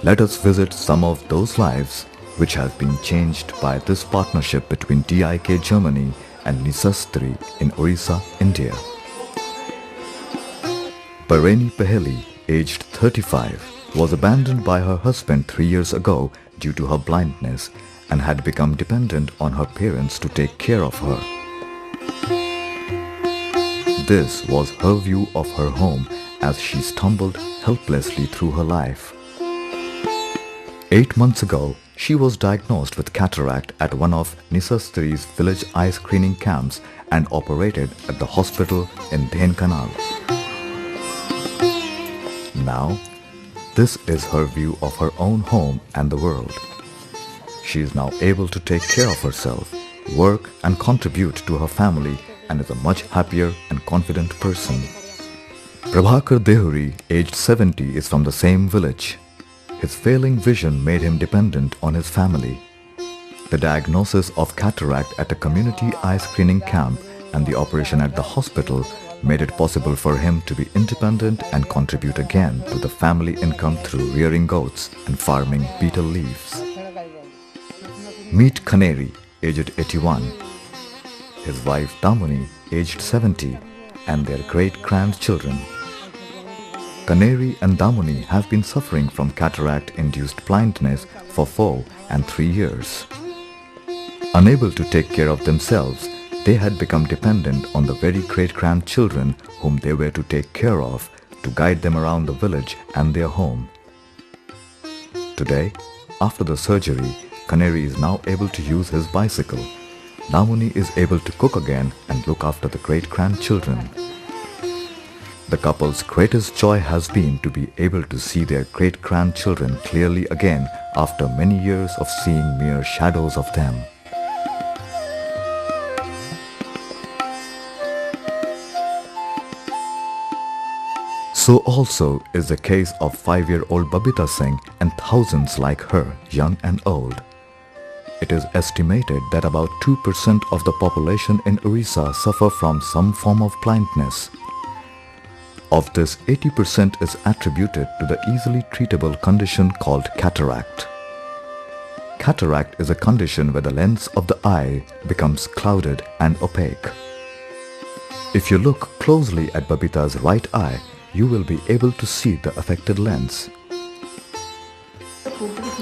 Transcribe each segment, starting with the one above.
Let us visit some of those lives which have been changed by this partnership between DIK Germany and NYSASDRI in Orissa, India. Pareni Paheli, aged 35, was abandoned by her husband 3 years ago due to her blindness and had become dependent on her parents to take care of her. This was her view of her home as she stumbled helplessly through her life. 8 months ago, she was diagnosed with cataract at one of NYSASDRI's village eye screening camps and operated at the hospital in Dhenkanal. Now, this is her view of her own home and the world. She is now able to take care of herself, work and contribute to her family and is a much happier and confident person. Prabhakar Dehuri, aged 70, is from the same village. His failing vision made him dependent on his family. The diagnosis of cataract at a community eye screening camp and the operation at the hospital made it possible for him to be independent and contribute again to the family income through rearing goats and farming betel leaves. Meet Kaneri, aged 81, his wife Damuni, aged 70, and their great-grandchildren. Kaneri and Damuni have been suffering from cataract-induced blindness for 4 and 3 years. Unable to take care of themselves, they had become dependent on the very great-grandchildren whom they were to take care of to guide them around the village and their home. Today, after the surgery, Kaneri is now able to use his bicycle. Damuni is able to cook again and look after the great-grandchildren. The couple's greatest joy has been to be able to see their great-grandchildren clearly again after many years of seeing mere shadows of them. So also is the case of 5-year-old Babita Singh and thousands like her, young and old. It is estimated that about 2% of the population in Orissa suffer from some form of blindness. Of this, 80% is attributed to the easily treatable condition called cataract. Cataract is a condition where the lens of the eye becomes clouded and opaque. If you look closely at Babita's right eye, you will be able to see the affected lens.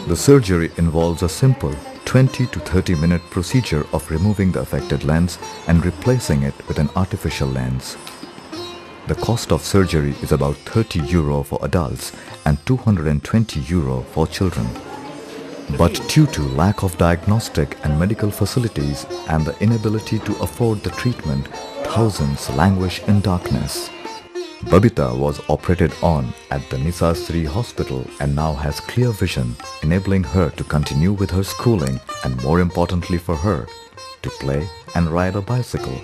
The surgery involves a simple 20 to 30 minute procedure of removing the affected lens and replacing it with an artificial lens. The cost of surgery is about €30 for adults and €220 for children. But due to lack of diagnostic and medical facilities and the inability to afford the treatment, thousands languish in darkness. Babita was operated on at the NYSASDRI hospital and now has clear vision, enabling her to continue with her schooling and, more importantly for her, to play and ride a bicycle.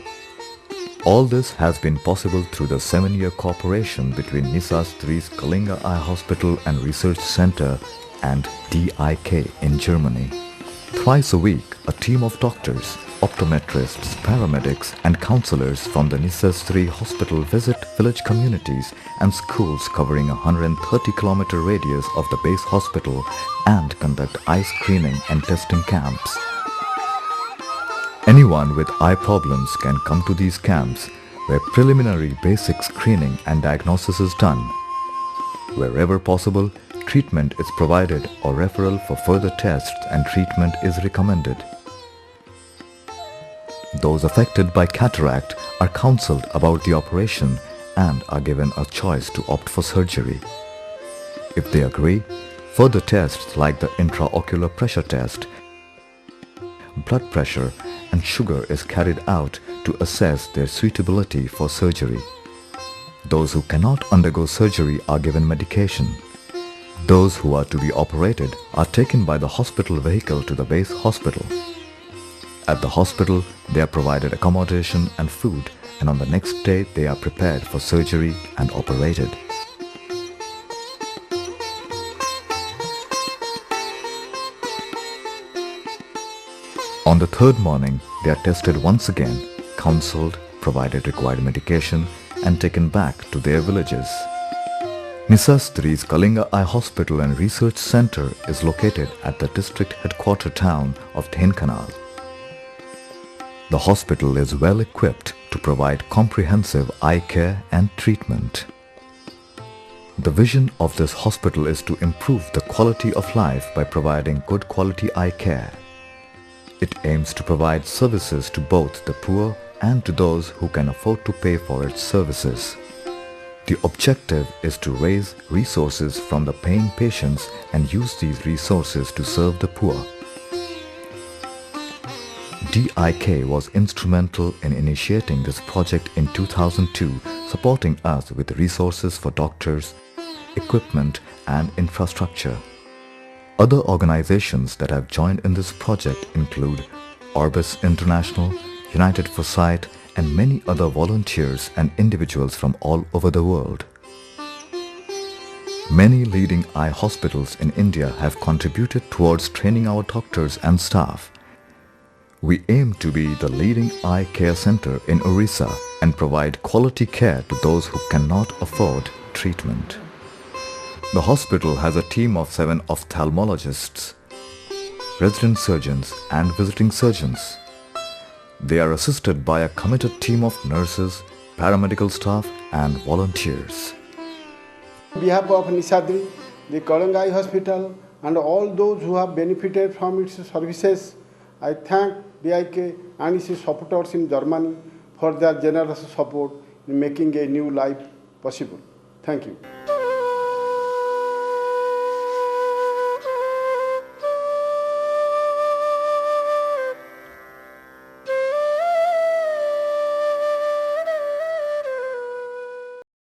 All this has been possible through the 7-year cooperation between NYSASDRI's Kalinga Eye Hospital and Research Center and DIK in Germany. Twice a week, a team of doctors, optometrists, paramedics and counselors from the NYSASDRI hospital visit village communities and schools covering a 130-kilometer radius of the base hospital and conduct eye screening and testing camps. Anyone with eye problems can come to these camps where preliminary basic screening and diagnosis is done. Wherever possible, treatment is provided or referral for further tests and treatment is recommended. Those affected by cataract are counseled about the operation and are given a choice to opt for surgery. If they agree, further tests like the intraocular pressure test, blood pressure and sugar is carried out to assess their suitability for surgery. Those who cannot undergo surgery are given medication. Those who are to be operated are taken by the hospital vehicle to the base hospital. At the hospital, they are provided accommodation and food, and on the next day they are prepared for surgery and operated. On the third morning, they are tested once again, counseled, provided required medication, and taken back to their villages. NYSASDRI's Kalinga Eye Hospital and Research Center is located at the district headquarter town of Dhenkanal. The hospital is well equipped to provide comprehensive eye care and treatment. The vision of this hospital is to improve the quality of life by providing good quality eye care. It aims to provide services to both the poor and to those who can afford to pay for its services. The objective is to raise resources from the paying patients and use these resources to serve the poor. DIK was instrumental in initiating this project in 2002, supporting us with resources for doctors, equipment and infrastructure. Other organizations that have joined in this project include Orbis International, United for Sight and many other volunteers and individuals from all over the world. Many leading eye hospitals in India have contributed towards training our doctors and staff. We aim to be the leading eye care center in Orissa and provide quality care to those who cannot afford treatment. The hospital has a team of 7 ophthalmologists, resident surgeons and visiting surgeons. They are assisted by a committed team of nurses, paramedical staff and volunteers. On behalf of NYSASDRI, the Koln Eye Hospital and all those who have benefited from its services, I thank DIK and its supporters in Germany for their generous support in making a new life possible. Thank you.